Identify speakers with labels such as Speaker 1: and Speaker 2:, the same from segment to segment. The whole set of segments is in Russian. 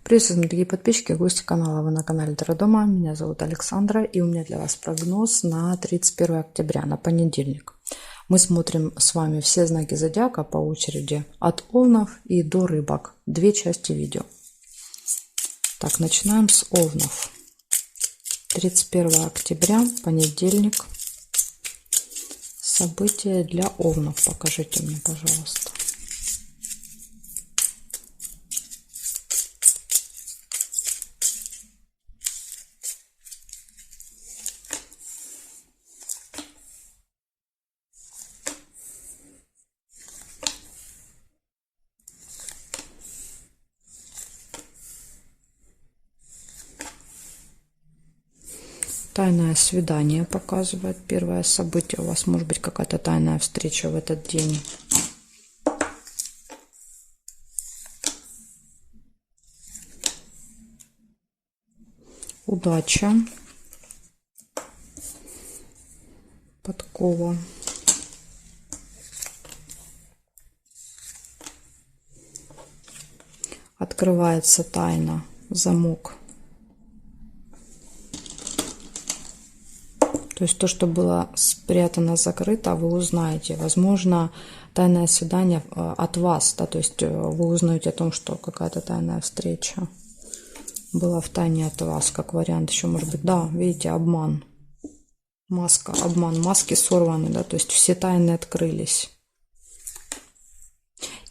Speaker 1: Приветствую, дорогие подписчики, гости канала. Вы на канале Таро Дома. Меня зовут Александра, и у меня для вас прогноз на 31 октября, на понедельник. Мы смотрим с вами все знаки зодиака по очереди, от Овнов и до Рыбок. Две части видео. Так, начинаем с Овнов. 31 октября, понедельник. События для Овнов. Покажите мне, пожалуйста. Тайное свидание показывает первое событие. У вас может быть какая-то тайная встреча в этот день. Удача. Подкова. Открывается тайна. Замок. То есть то, что было спрятано, закрыто, вы узнаете. Возможно, тайное свидание от вас, да, то есть вы узнаете о том, что какая-то тайная встреча была в тайне от вас, как вариант. Еще может быть, да, видите, обман, маска, обман, маски сорваны, да, то есть все тайны открылись.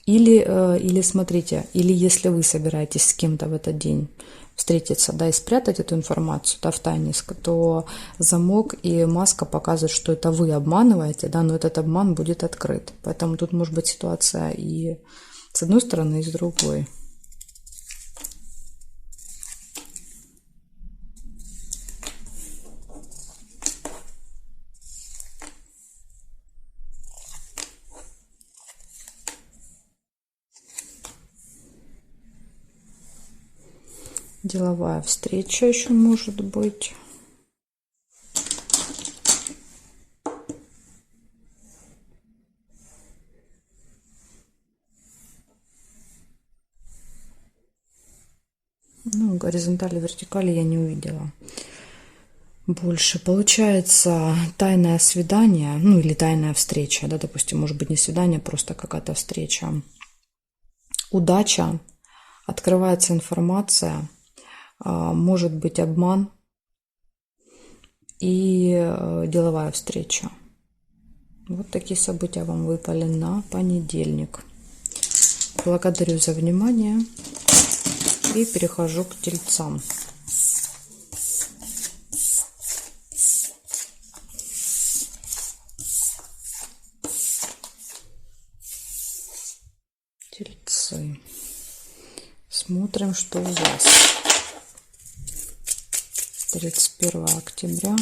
Speaker 1: Или смотрите, или если вы собираетесь с кем-то в этот день встретиться, да, и спрятать эту информацию, да, в тайне, то замок и маска показывают, что это вы обманываете, да, но этот обман будет открыт. Поэтому тут может быть ситуация и с одной стороны, и с другой. Деловая встреча еще может быть. Ну, горизонтали, вертикали я не увидела. Больше получается тайное свидание, ну или тайная встреча, да, допустим, может быть не свидание, просто какая-то встреча. Удача, открывается информация, может быть обман и деловая встреча. Вот такие события вам выпали на понедельник. Благодарю за внимание и перехожу к тельцам. Тельцы. Смотрим, что у вас. 31 октября.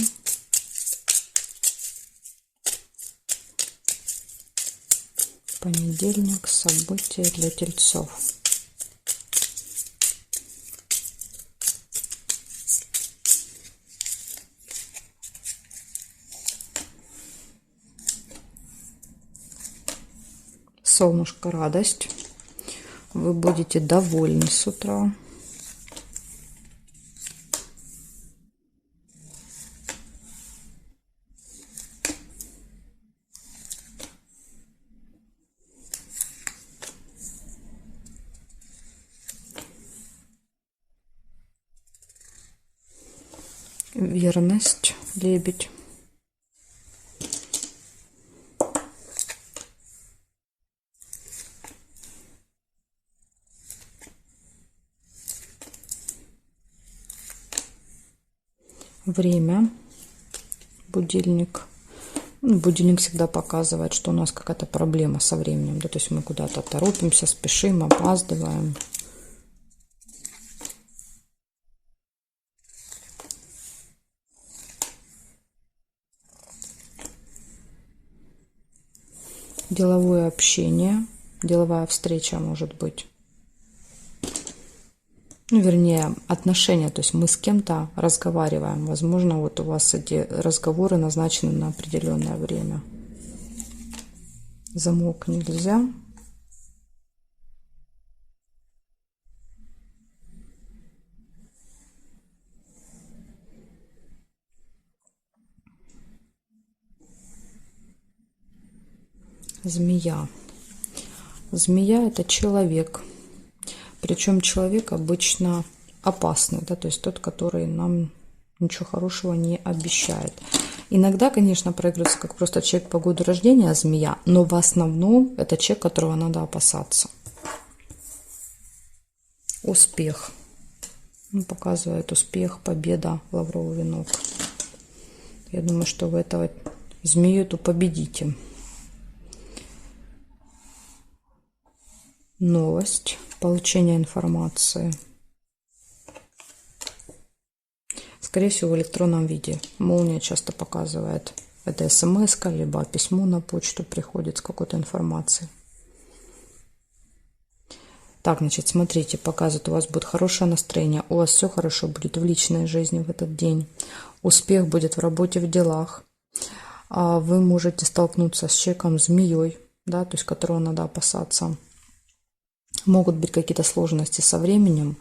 Speaker 1: Понедельник. События для тельцов. Солнышко, радость. Вы будете довольны с утра. Верность, лебедь. Время. Будильник. Будильник всегда показывает, что у нас какая-то проблема со временем. Да, то есть мы куда-то торопимся, спешим, опаздываем. Деловое общение. Деловая встреча может быть. Ну, вернее, отношения, то есть мы с кем-то разговариваем. Возможно, вот у вас эти разговоры назначены на определенное время. Замок нельзя. Змея. Змея — это человек. Причем человек обычно опасный, да, то есть тот, который нам ничего хорошего не обещает. Иногда, конечно, проигрывается как просто человек по году рождения, змея, но в основном это человек, которого надо опасаться. Успех. Он показывает успех, победа, лавровый венок. Я думаю, что вы этого змею эту победите. Новость, получение информации. Скорее всего, в электронном виде. Молния часто показывает. Это смс-ка, либо письмо на почту приходит с какой-то информацией. Так, значит, смотрите, показывает, у вас будет хорошее настроение, у вас все хорошо будет в личной жизни в этот день. Успех будет в работе, в делах. Вы можете столкнуться с человеком-змеей, да, то есть которого надо опасаться. Могут быть какие-то сложности со временем,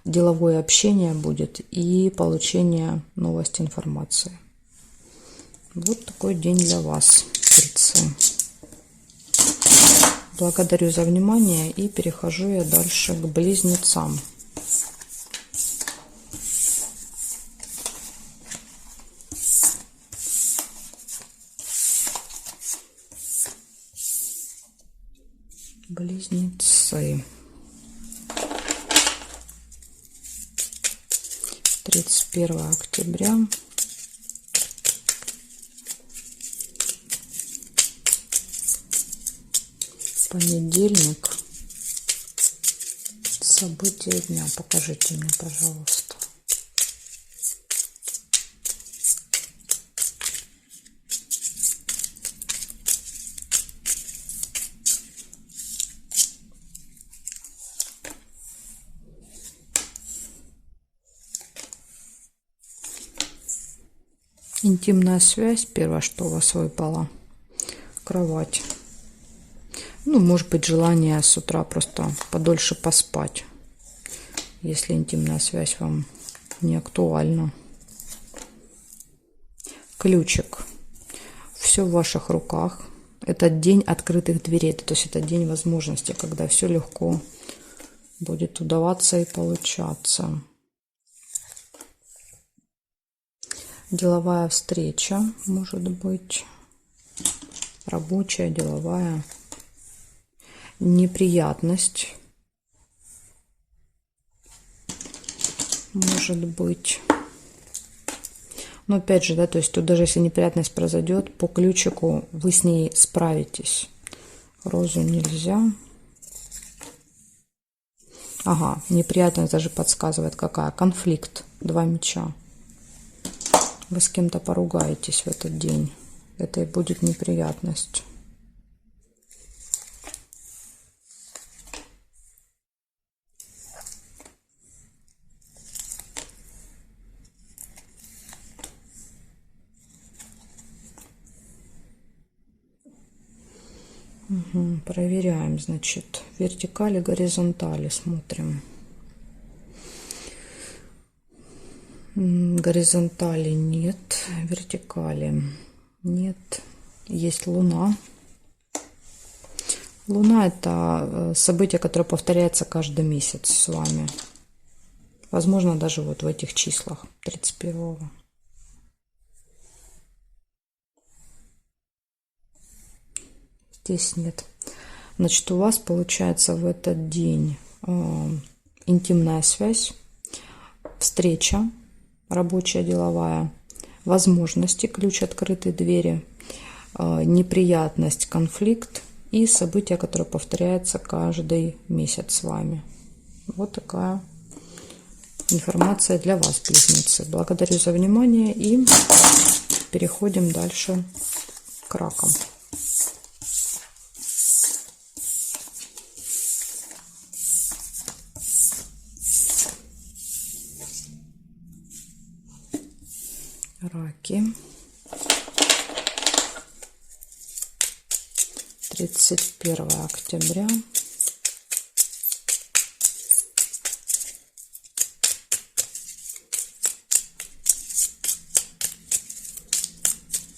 Speaker 1: деловое общение будет и получение новости, информации. Вот такой день для вас, тельцы. Благодарю за внимание и перехожу я дальше к близнецам. Близнецы. 31 октября. Понедельник. События дня. Покажите мне, пожалуйста. Интимная связь. Первое, что у вас выпало. Кровать. Ну, может быть, желание с утра просто подольше поспать, если интимная связь вам не актуальна. Ключик. Все в ваших руках. Это день открытых дверей, то есть это день возможностей, когда все легко будет удаваться и получаться. Деловая встреча, может быть, рабочая, деловая. Неприятность, может быть. Но опять же, да, то есть тут даже если неприятность произойдет, по ключику вы с ней справитесь. Розу нельзя. Ага, неприятность даже подсказывает какая. Конфликт. 2 меча. Вы с кем-то поругаетесь в этот день. Это и будет неприятность. Угу, проверяем, значит, вертикали, горизонтали смотрим. Горизонтали нет, вертикали нет. Есть Луна. Луна — это событие, которое повторяется каждый месяц с вами. Возможно, даже вот в этих числах 31-го. Здесь нет. Значит, у вас получается в этот день интимная связь, встреча, рабочая, деловая, возможности, ключ открытой двери, неприятность, конфликт и события, которые повторяются каждый месяц с вами. Вот такая информация для вас, близнецы. Благодарю за внимание и переходим дальше к ракам. Раки. 31 октября.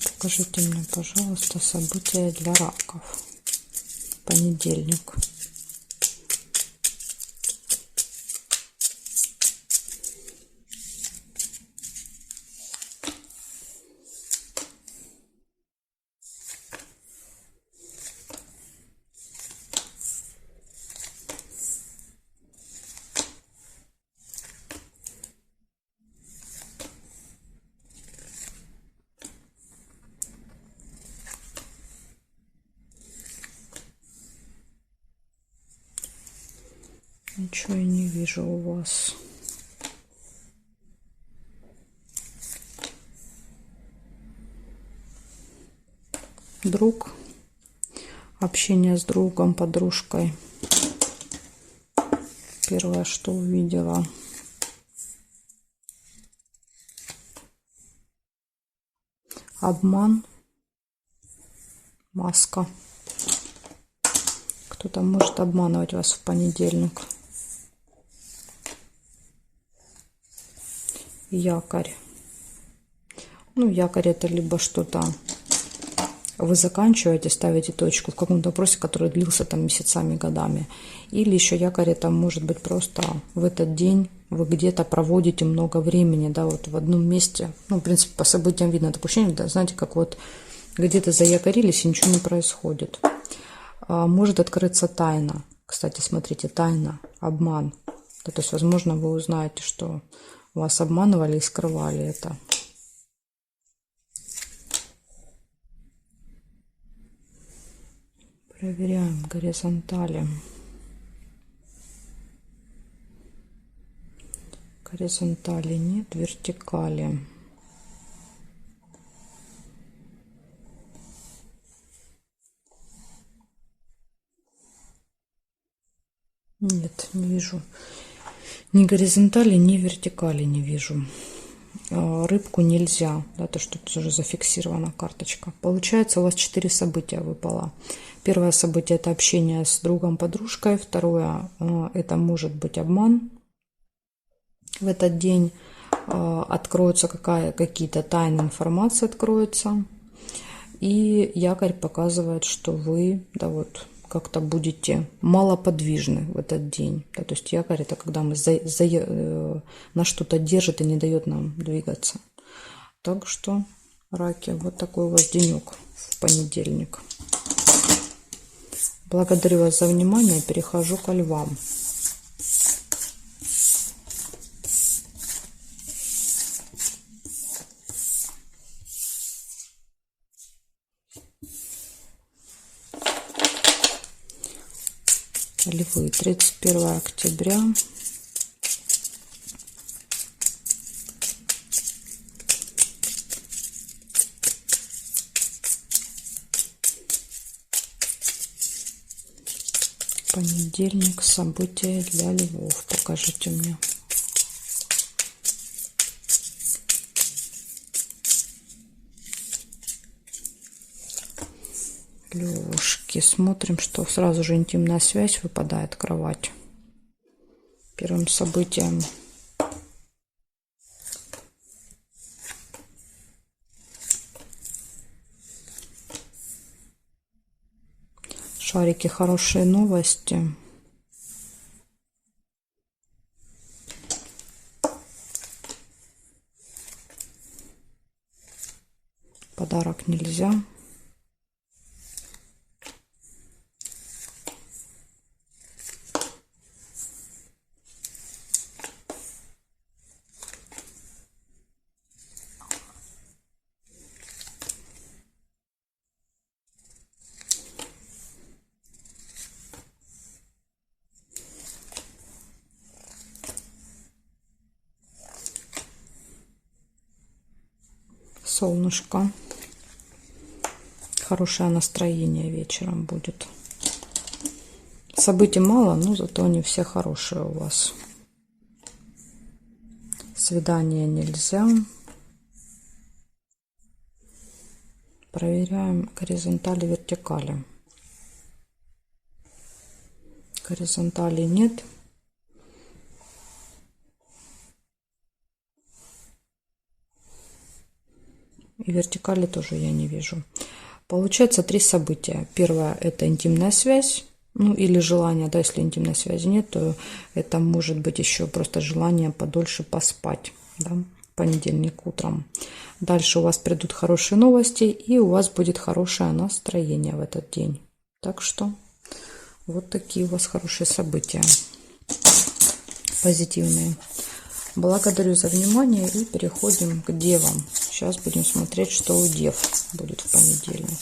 Speaker 1: Покажите мне, пожалуйста, события для раков. понедельник. Ничего я не вижу у вас. Друг. Общение с другом, подружкой. Первое, что увидела. Обман. Маска. Кто-то может обманывать вас в понедельник. Якорь. Ну, якорь — это либо что-то вы заканчиваете, ставите точку в каком-то вопросе, который длился там месяцами, годами. Или еще якорь — это может быть просто в этот день вы где-то проводите много времени, да, вот в одном месте. Ну, в принципе, по событиям видно допущение, да, знаете, как вот где-то заякорились и ничего не происходит. Может открыться тайна. Кстати, смотрите, тайна, обман. Да, то есть, возможно, вы узнаете, что вас обманывали и скрывали это. Проверяем горизонтали. Горизонтали нет, вертикали. Нет, не вижу. Ни горизонтали, ни вертикали не вижу. Рыбку нельзя, да, то что тут уже зафиксирована карточка. Получается, у вас 4 события выпало. Первое событие — это общение с другом, подружкой. Второе — это может быть обман. В этот день откроются какие-то тайные информации, откроются. И якорь показывает, что вы, да, вот, как-то будете малоподвижны в этот день. Да, то есть якорь — это когда мы на что-то держит и не дает нам двигаться. Так что, раки, вот такой у вас денек в понедельник. Благодарю вас за внимание. Перехожу ко львам. Львы, 31 октября. Понедельник. События для львов. Покажите мне. Левушки. Смотрим, что сразу же интимная связь выпадает, кровать. Первым событием. Шарики, хорошие новости. Подарок нельзя. Солнышко. Хорошее настроение вечером будет. Событий мало, но зато они все хорошие у вас. Свидание нельзя. Проверяем горизонтали, вертикали. Горизонтали нет. И вертикали тоже я не вижу. Получается 3 события. Первое – это интимная связь, ну или желание, да, если интимной связи нет, то это может быть еще просто желание подольше поспать, да, в понедельник утром. Дальше у вас придут хорошие новости, и у вас будет хорошее настроение в этот день. Так что вот такие у вас хорошие события, позитивные. Благодарю за внимание и переходим к девам. Сейчас будем смотреть, что у дев будет в понедельник.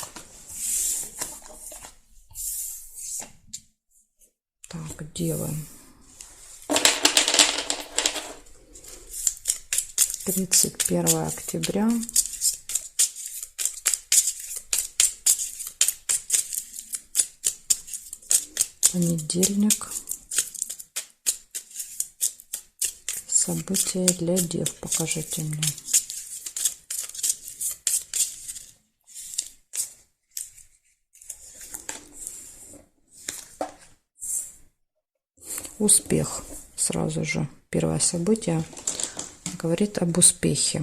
Speaker 1: Так, девы. 31 октября. Понедельник. События для дев покажите мне. Успех. Сразу же первое событие говорит об успехе.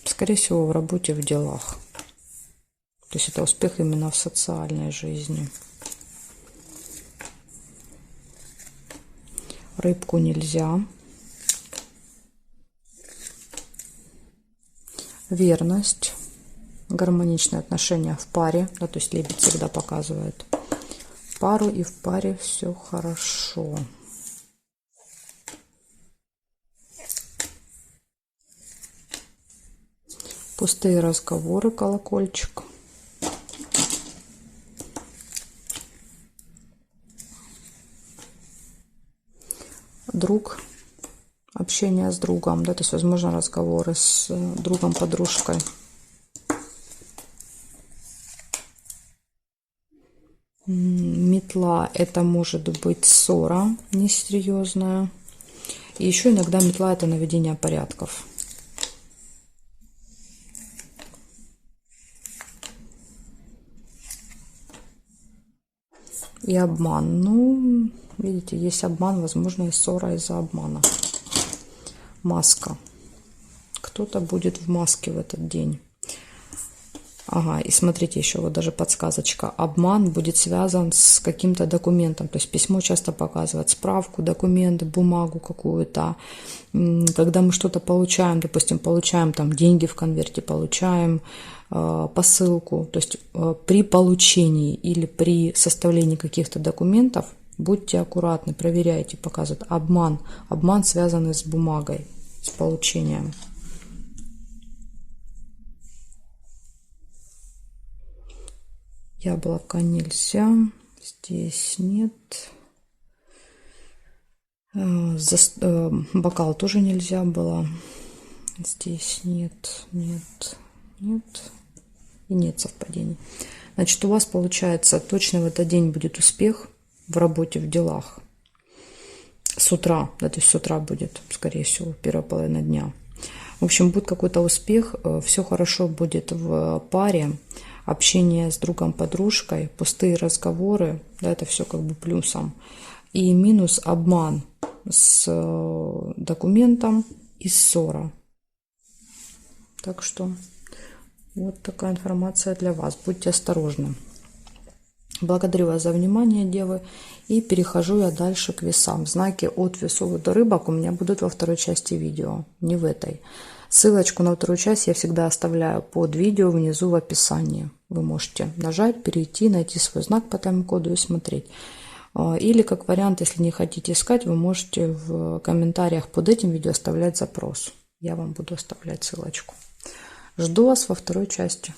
Speaker 1: Скорее всего, в работе, в делах. То есть это успех именно в социальной жизни. Рыбку нельзя. Верность. Гармоничные отношения в паре. Да, то есть лебедь всегда показывает пару, и в паре все хорошо. Пустые разговоры, колокольчик. Друг, общение с другом, да, то есть, возможно, разговоры с другом, подружкой. Метла – это может быть ссора несерьезная. И еще иногда метла – это наведение порядков. И обман. Ну, видите, есть обман, возможно, и ссора из-за обмана. Маска. Кто-то будет в маске в этот день. Ага, и смотрите, еще вот даже подсказочка. Обман будет связан с каким-то документом. То есть письмо часто показывает справку, документ, бумагу какую-то. Когда мы что-то получаем, допустим, получаем там деньги в конверте, получаем посылку. То есть при получении или при составлении каких-то документов будьте аккуратны, проверяйте, показывает обман. Обман, связанный с бумагой, с получением. Яблоко нельзя, здесь нет. Бокал тоже нельзя было. Здесь нет, нет, нет. И нет совпадений. Значит, у вас получается точно в этот день будет успех в работе, в делах. С утра, да, то есть с утра будет, скорее всего, первая половина дня. В общем, будет какой-то успех, все хорошо будет в паре. Общение с другом, подружкой, пустые разговоры, да, это все как бы плюсом. И минус обман с документом и ссора. Так что вот такая информация для вас. Будьте осторожны. Благодарю вас за внимание, девы. И перехожу я дальше к весам. Знаки от весов до рыбок у меня будут во второй части видео, не в этой. Ссылочку на вторую часть я всегда оставляю под видео внизу в описании. Вы можете нажать, перейти, найти свой знак по тайм-коду и смотреть. Или как вариант, если не хотите искать, вы можете в комментариях под этим видео оставлять запрос. Я вам буду оставлять ссылочку. Жду вас во второй части.